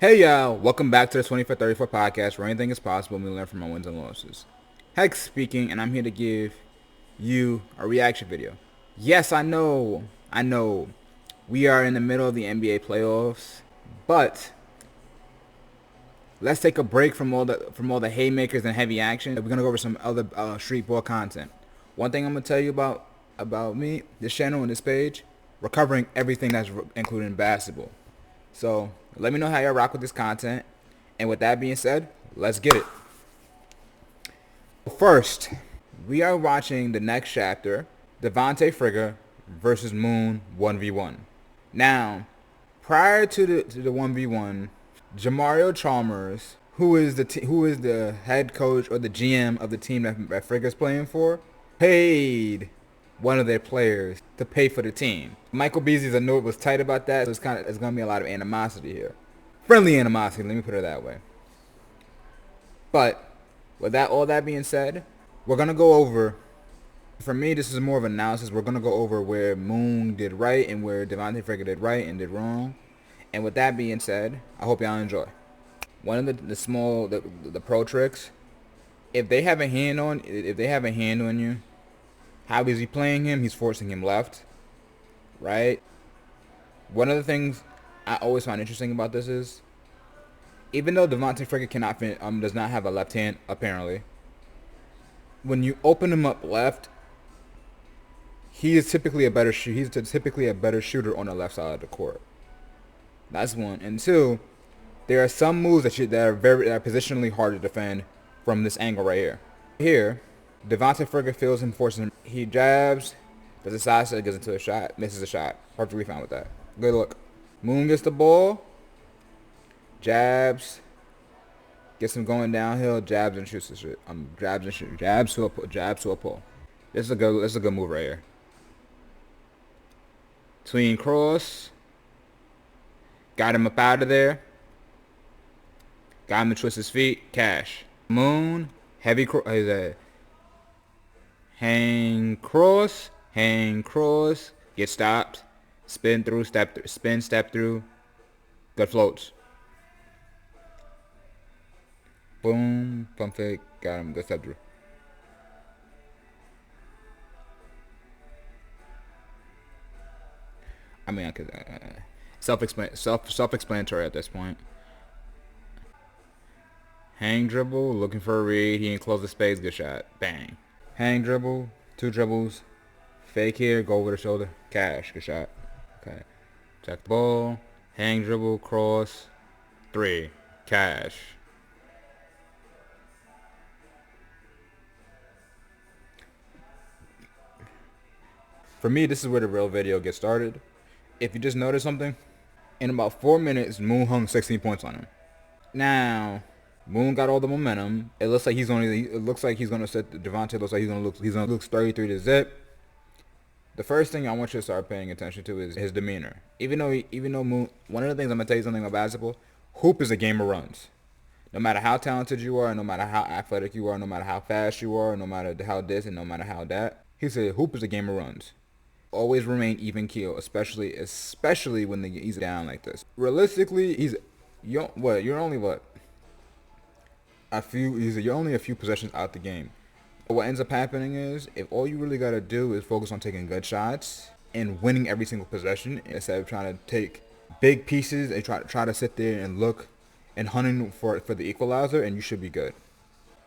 Hey y'all, welcome back to the 2434 podcast where anything is possible and we learn from our wins and losses. Heck speaking, and I'm here to give you a reaction video. Yes, I know, we are in the middle of the NBA playoffs, but let's take a break from all the haymakers and heavy action. We're gonna go over some other street ball content. One thing I'm gonna tell you about me, this channel and this page, we're covering everything that's included in basketball. So let me know how y'all rock with this content. And with that being said, let's get it. First, we are watching the next chapter, Dvontay Friga versus Moon 1v1. Now, prior to the 1v1, Jamario Chalmers, who is the head coach or the GM of the team that Friga's playing for, paid one of their players to pay for the team. Michael Beasley's note was tight about that, so it's gonna be a lot of animosity here. Friendly animosity, let me put it that way. But with all that being said, we're gonna go over. For me, this is more of an analysis. We're gonna go over where Moon did right and where Dvontay Friga did right and did wrong. And with that being said, I hope y'all enjoy. One of the pro tricks. If they have a hand on you, how is he playing him? He's forcing him left, right? One of the things I always find interesting about this is, even though Dvontay Friga does not have a left hand apparently, when you open him up left, he is typically a better shooter on the left side of the court. That's one. And two, there are some moves that are positionally hard to defend from this angle right here. Here, Dvontay Friga feels him forcing him. He jabs, does a side step, gets into a shot, misses a shot. Perfectly fine with that. Good look. Moon gets the ball, jabs, gets him going downhill, jabs and shoots the shit. Jabs and shoot, jabs to a pull. This is a good move right here. Tween cross, got him up out of there, got him to twist his feet, cash. Moon, heavy cross. Hang cross, get stopped, spin, step through, good floats. Boom, pump fake, got him, good step through. I mean, self-explanatory at this point. Hang dribble, looking for a read, he didn't close the space, good shot, bang. Hang dribble, 2 dribbles, fake here, go over the shoulder, cash, good shot. Okay, check the ball, hang dribble, cross, 3, cash. For me, this is where the real video gets started. If you just notice something, in about 4 minutes, Moon hung 16 points on him. Now, Moon got all the momentum. It looks like he's gonna set Dvontay. Looks like he's gonna look 33 to zip. The first thing I want you to start paying attention to is his demeanor. Even though Moon, one of the things I'm gonna tell you something about basketball, hoop is a game of runs. No matter how talented you are, no matter how athletic you are, no matter how fast you are, no matter how this and no matter how that, he said hoop is a game of runs. Always remain even keel, especially when he's down like this. Realistically, you're only a few possessions out the game. But what ends up happening is, if all you really gotta do is focus on taking good shots and winning every single possession instead of trying to take big pieces and try to sit there and look and hunting for the equalizer, and you should be good.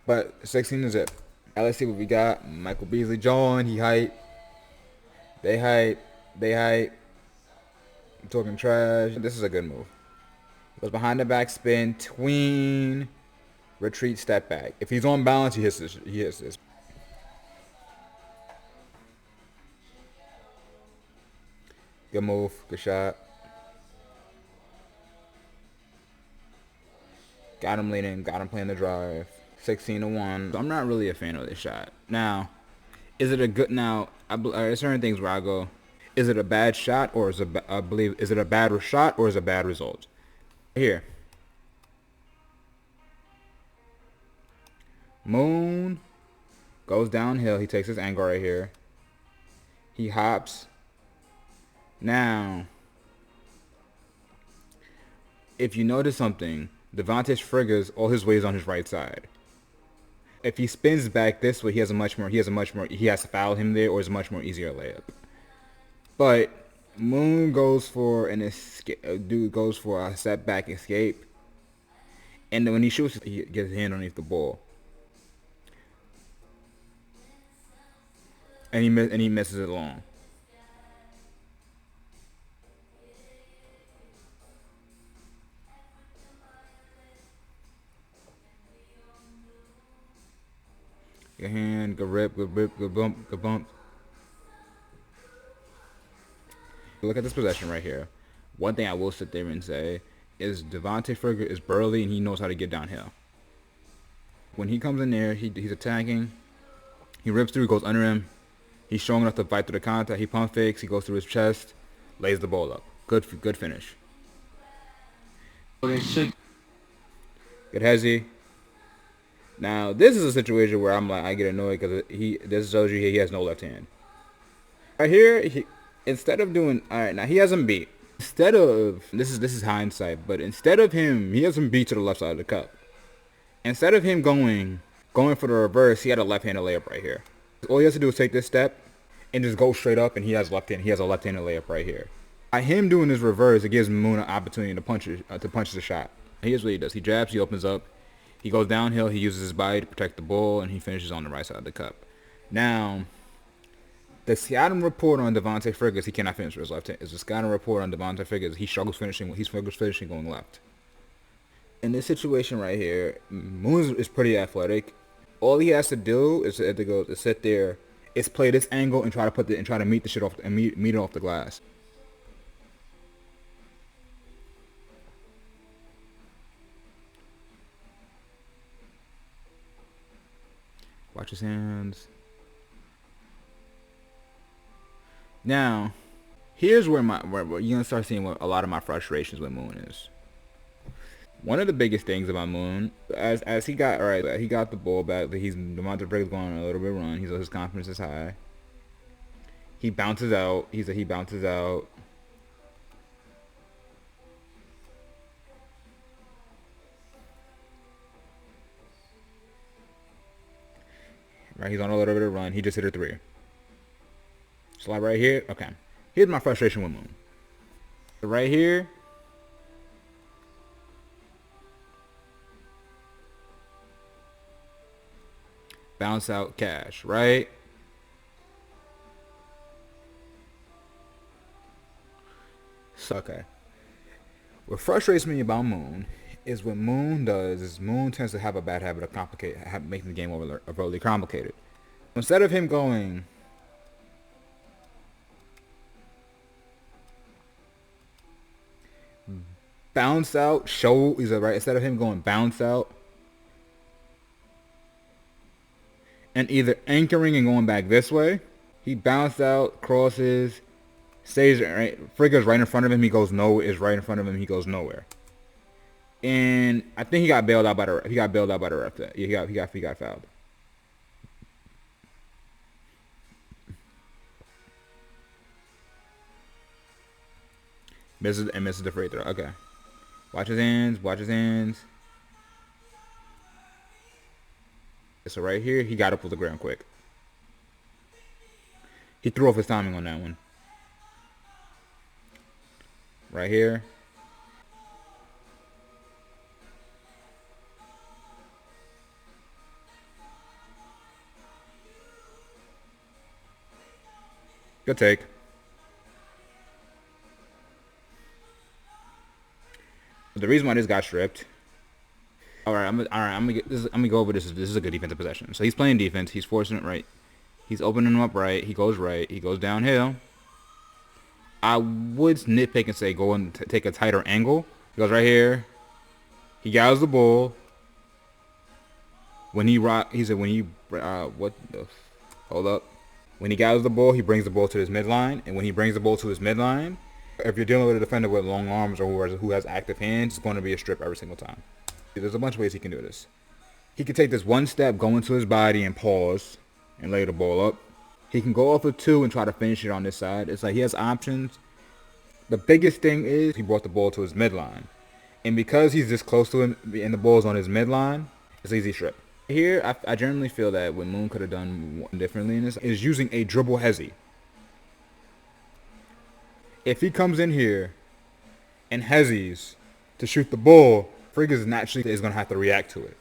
But 16 is it. Now let's see what we got. Michael Beasley joined. He hype. They hype. I'm talking trash. This is a good move. Goes behind the back spin, tween, retreat, step back. If he's on balance, he hits this. Good move. Good shot. Got him leaning. Got him playing the drive. 16-1. So I'm not really a fan of this shot. Now, is it a good? Now, there's certain things where I go, is it a bad shot or is it a bad shot or is it a bad result? Here, Moon goes downhill. He takes his angle right here. He hops. Now, If you notice something, Dvontay's friga's all his weight is on his right side. If he spins back this way, he has to foul him there, or it's a much more easier layup. But Moon goes for an escape. Dude goes for a setback escape, and then when he shoots, he gets his hand underneath the ball, and he misses it long. Good hand, good rip, good bump, good bump. Look at this possession right here. One thing I will sit there and say is Dvontay Friga is burly and he knows how to get downhill. When he comes in there, he's attacking. He rips through, goes under him. He's strong enough to fight through the contact. He pump fakes. He goes through his chest, lays the ball up. Good finish. Good hezzy. Now this is a situation where I get annoyed because this shows you he has no left hand. Right here, instead of doing now he has him beat. Instead of this is hindsight, but instead of him, he has him beat to the left side of the cup. Instead of him going for the reverse, he had a left-handed layup right here. All he has to do is take this step and just go straight up, and he has a left-handed layup right here. By him doing this reverse, it gives Moon an opportunity to punch the shot. Here's what he does: he jabs, he opens up, he goes downhill, he uses his body to protect the ball, and he finishes on the right side of the cup. Now, the scouting report on Dvontay Friga is he cannot finish with his left hand. Is the scouting report on Dvontay Friga is he struggles finishing going left. In this situation right here, Moon is pretty athletic. All he has to do is to sit there, is play this angle and try to meet the shit off and meet it off the glass. Watch his hands. Now, here's where you're gonna start seeing what a lot of my frustrations with Moon is. One of the biggest things about Moon, as he got the ball back. Dvontay Friga's going on a little bit run. His confidence is high. He bounces out. He bounces out. Right, he's on a little bit of run. He just hit a three. Slide right here. Okay. Here's my frustration with Moon. Right here. Bounce out cash, right? So, okay. What frustrates me about Moon is what Moon does is Moon tends to have a bad habit of making the game overly complicated. Instead of him going bounce out, instead of him going bounce out and either anchoring and going back this way, he bounced out, crosses, stays right. Friga's right in front of him. He goes nowhere. And I think he got bailed out by the ref. He got ref. He got fouled. Misses the free throw. Okay. Watch his hands. So right here, he got up with the ground quick. He threw off his timing on that one. Right here. Good take. The reason why this got stripped. I'm gonna go over this. This is a good defensive possession. So he's playing defense. He's forcing it right. He's opening him up right. He goes right. He goes downhill. I would nitpick and say go and take a tighter angle. He goes right here. He gathers the ball. When he hold up. When he gathers the ball, he brings the ball to his midline. And when he brings the ball to his midline, if you're dealing with a defender with long arms or who has active hands, it's going to be a strip every single time. There's a bunch of ways he can do this. He can take this one step, go into his body and pause and lay the ball up. He can go off of two and try to finish it on this side. It's like he has options. The biggest thing is he brought the ball to his midline. And because he's this close to him and the ball's on his midline, it's an easy strip. Here, I generally feel that what Moon could have done differently in this is using a dribble hezzy. If he comes in here and hezzies to shoot the ball, friga naturally is going to have to react to it.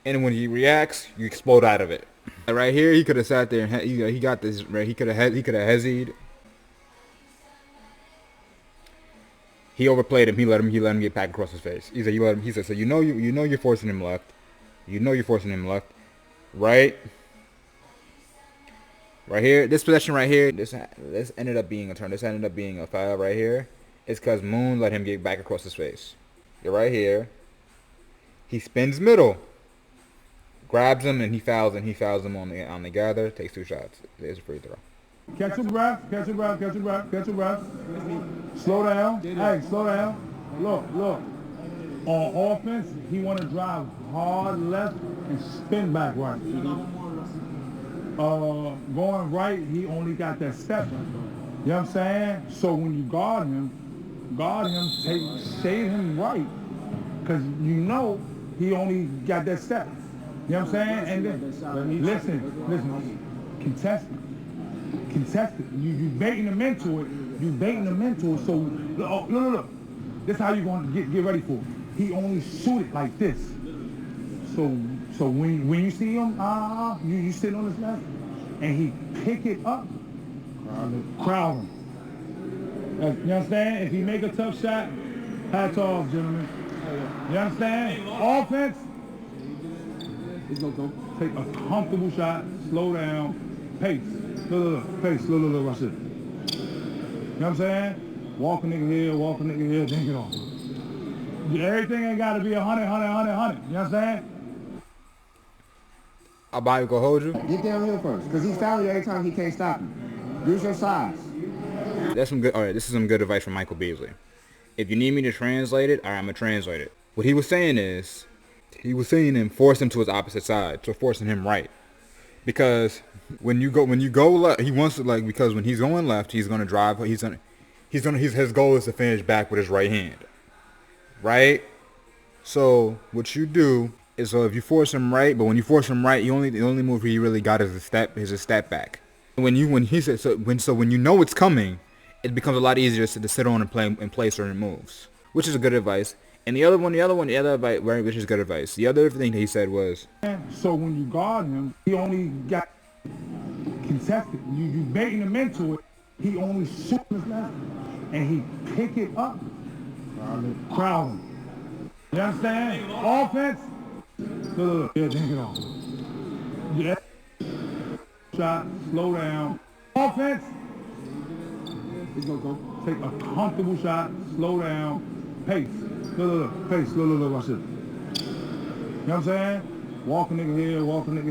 And when he reacts, you explode out of it. Right here, he could have sat there and he got this. Right, he could have hezzied. He overplayed him. He let him get back across his face. He said, so you know you're forcing him left. You know you're forcing him left. Right? Right here. This possession right here, this ended up being a turn. This ended up being a foul right here. It's because Moon let him get back across his face. You're right here. He spins middle. Grabs him and he fouls him on the gather. Takes 2 shots. There's a free throw. Catch your breath. Slow down. Hey, slow down. Look. On offense, he want to drive hard left and spin back right. Going right, he only got that step. You know what I'm saying? So when you guard him, shade him right. Because you know he only got that step. You know what I'm saying? And then, listen, contest it. You baiting him into it. So, look. This is how you going to get ready for it. He only shoot it like this. So when you see him, you sit on his left, and he pick it up, crowd him. You understand? If he make a tough shot, hats off, gentlemen. You understand? Offense, he's going to take a comfortable shot, slow down, pace. Pace, look, watch it. You know what I'm saying? Walk a nigga here, then get off. Everything ain't got to be 100. You know what I'm saying? I'll go hold you. Get downhill first, because he's fouling you every time he can't stop you. Use your size. That's some good. All right, this is some good advice from Michael Beasley. If you need me to translate it, all right, I'm gonna translate it. What he was saying is, force him to his opposite side, so forcing him right, because when you go left, he wants to because when he's going left, he's gonna drive. His goal is to finish back with his right hand, right? So what you do is, so if you force him right, but when you force him right, the only move he really got is a step back. When you know it's coming, it becomes a lot easier to sit on and play certain moves, which is a good advice. And the other advice, which is good advice. The other thing that he said was, so when you guard him, he only got contested. You baiting him into it. He only shoot his left, and he pick it up, crowd him. You understand? Offense, look, then get off. Yeah. Shot, slow down. Offense, he's going to take a comfortable shot, slow down, pace. Pace, look, watch it. You know what I'm saying? Walk a nigga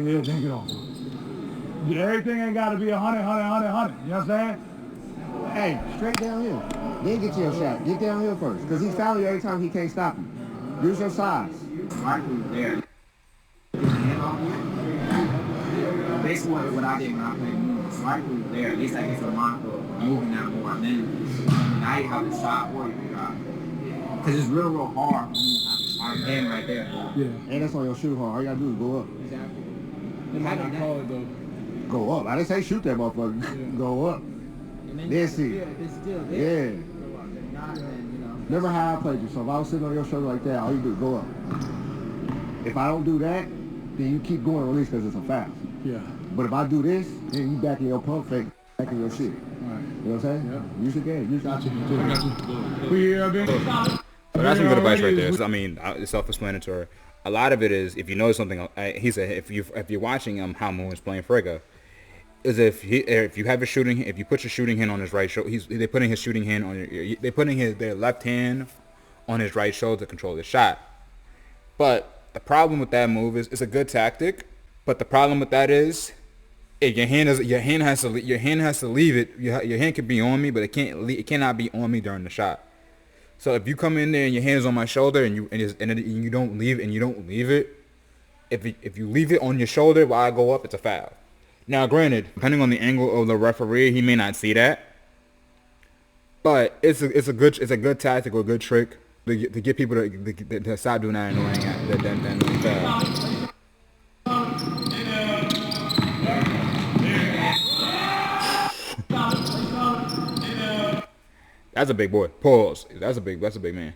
here, then get off. Everything ain't got to be 100. You know what I'm saying? Hey, straight downhill. Then get your shot. Get downhill first, because he's fouling you every time he can't stop you. Use your size. There. Basically what I did when I played moves, right through there, at least I get some mind for moving that more. And then now you have the shot or you can drop. Because it's real hard when you have the hand right there. Yeah. And that's on your shoot hard. All you got to do is go up. Exactly. They might not call it, though. Go up. I didn't say shoot that motherfucker. Yeah. Go up. Then see. It's still there. Yeah. Remember how I played you. So if I was sitting on your shoulder like that, all you do is go up. If I don't do that, then you keep going at least because it's a foul. Yeah. But if I do this, then you back in your pump fake, back in your shit. All right. You know what I'm saying? Yeah. Use your game. Got you. So that's some good advice right there. So, I mean, it's self-explanatory. A lot of it is, if you know something, he said, if you're watching how Moon's playing friga, is if you put your shooting hand on his right shoulder, they're putting his shooting hand on their left hand on his right shoulder to control the shot. But the problem with that move is it's a good tactic, but the problem with that is your hand has to leave it. Your hand can be on me, but it cannot be on me during the shot. So if you come in there and your hand is on my shoulder and you don't leave it, if you leave it on your shoulder while I go up, it's a foul. Now, granted, depending on the angle of the referee, he may not see that, but it's a good tactic or a good trick to get people to stop doing that annoying foul. That's a big boy. Pause. That's a big man.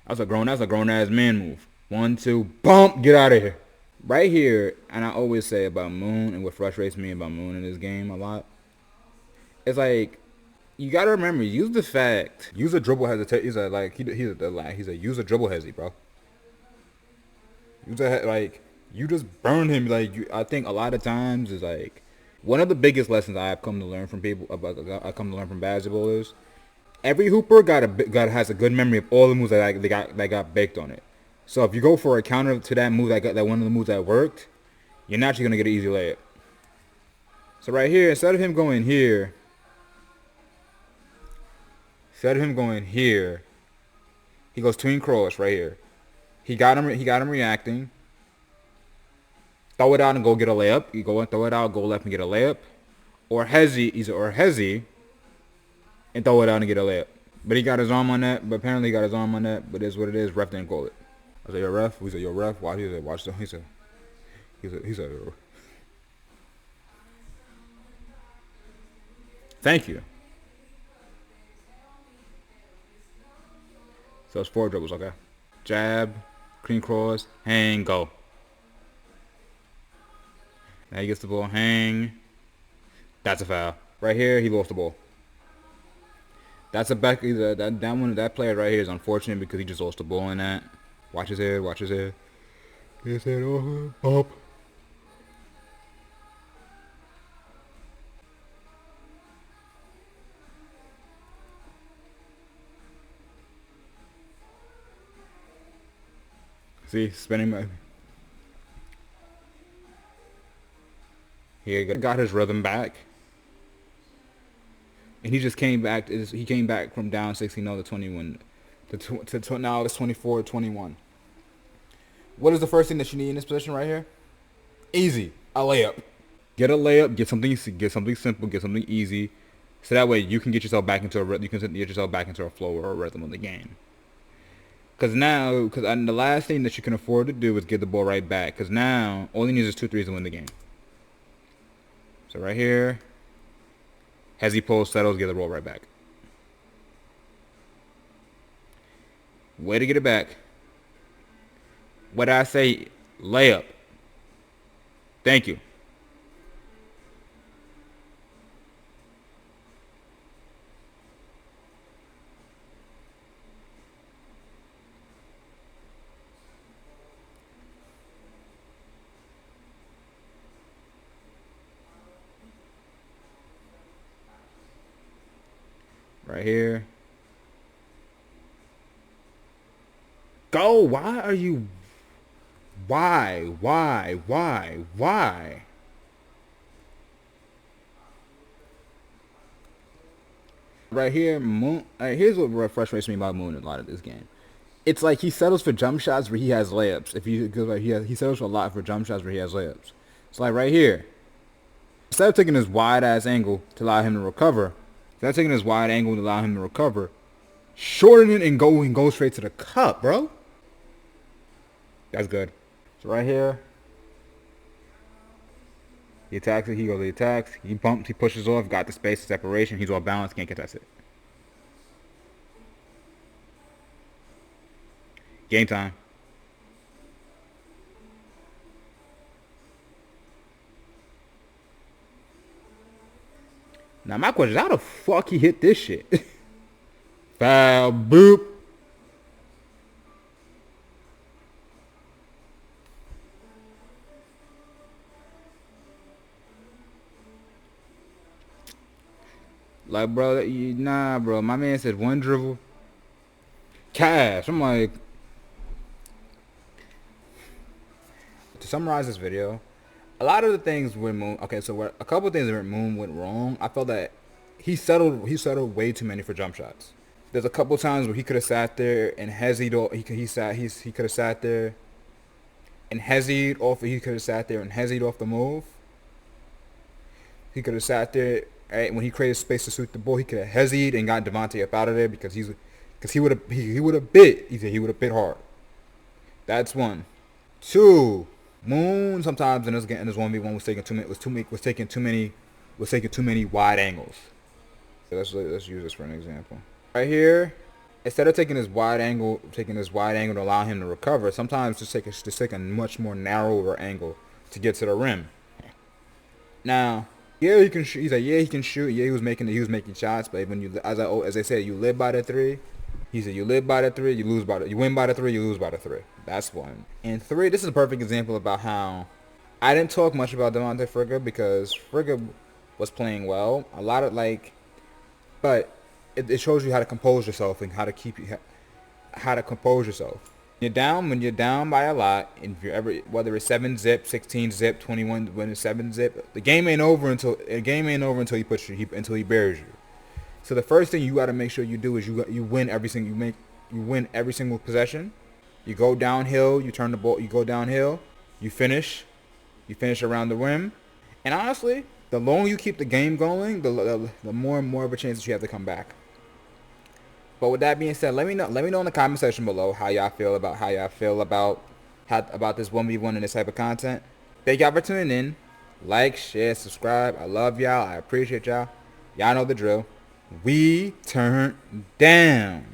That's a grown ass man move. 1, 2, bump, get out of here. Right here, and I always say about Moon and what frustrates me about Moon in this game a lot, it's like you gotta remember, use a dribble hesitate. He's a use a dribble hesi, bro. You just burn him. I think a lot of times is like one of the biggest lessons I have come to learn from basketball is every hooper has a good memory of all the moves that got baked on it. So if you go for a counter to that move that one of the moves that worked, you're naturally gonna get an easy layup. So right here, instead of him going here, he goes tween cross right here. He got him reacting. Throw it out and go get a layup. You go and throw it out, go left and get a layup. Or hezi and throw it out and get a layup. But he got his arm on that. But apparently he got his arm on that. But it's what it is. Ref didn't call it. I said, yo, ref. We said, yo, ref. Why? He said, watch the. He said, thank you. So it's 4 dribbles, okay? Jab, clean cross, hang, go. Now he gets the ball, hang. That's a foul. Right here, he lost the ball. That's a back. That player right here is unfortunate because he just lost the ball in that. Watch his head. His head up. See, spinning my. He got his rhythm back. And he just came back. He came back from down 16-0 to 21. Now it's 24-21. What is the first thing that you need in this position right here? Easy. A layup. Get a layup. Get something simple. Get something easy. So that way you can get yourself back into a flow or a rhythm of the game. Because the last thing that you can afford to do is get the ball right back. Because now all he needs is 2 threes to win the game. So right here, as he pulls, settles, get the roll right back. Way to get it back. What did I say? Layup. Thank you. Right here. Go. Why are you... Why? Right here, Moon. Here's what frustrates me about Moon a lot of this game. It's like he settles for jump shots where he has layups. He settles for a lot for jump shots where he has layups. It's like right here. Instead of taking this wide ass angle to allow him to recover, shorten it and go straight to the cup, bro. That's good. So right here, he attacks it. He goes, he attacks. He bumps. He pushes off. Got the space, separation. He's all balanced. Can't contest it. Game time. Now my question is, how the fuck he hit this shit? Foul, boop. Like, bro, nah, bro. My man said 1 dribble. Cash. I'm like, to summarize this video, a lot of the things with Moon. Okay, so a couple of things where Moon went wrong. I felt that he settled way too many for jump shots. There's a couple times where he could have sat there and hesied. He could have sat there and hesied off. He could have sat there and hesied off the move. He could have sat there. Right, when he created space to shoot the ball, he could have hesitated and got Dvontay up out of there because Because he would have bit. He said he would have bit hard. That's one. Two, Moon sometimes in this 1v1 was taking too many wide angles. So let's use this for an example. Right here, instead of taking this wide angle to allow him to recover, sometimes just take a much more narrower angle to get to the rim. Now, yeah, he can shoot. He's like, yeah, he can shoot. Yeah, he was making shots, but when as I said, you live by the three. He said, you live by the three, you win by the three, you lose by the three. That's one. And three, this is a perfect example about how I didn't talk much about Dvontay Friga because Friga was playing well. But it shows you how to compose yourself and how to compose yourself. When you're down by a lot, and if you're whether it's 7-zip, 16-zip, 21, when it's 7-zip, the game ain't over until he buries you. So the first thing you got to make sure you do is you win every single possession. You go downhill, you turn the ball, you go downhill, you finish around the rim, and honestly, the longer you keep the game going, the more and more of a chance that you have to come back. But with that being said, let me know in the comment section below how y'all feel about this 1v1 and this type of content. Thank y'all for tuning in. Like, share, subscribe. I love y'all. I appreciate y'all. Y'all know the drill. We turn down.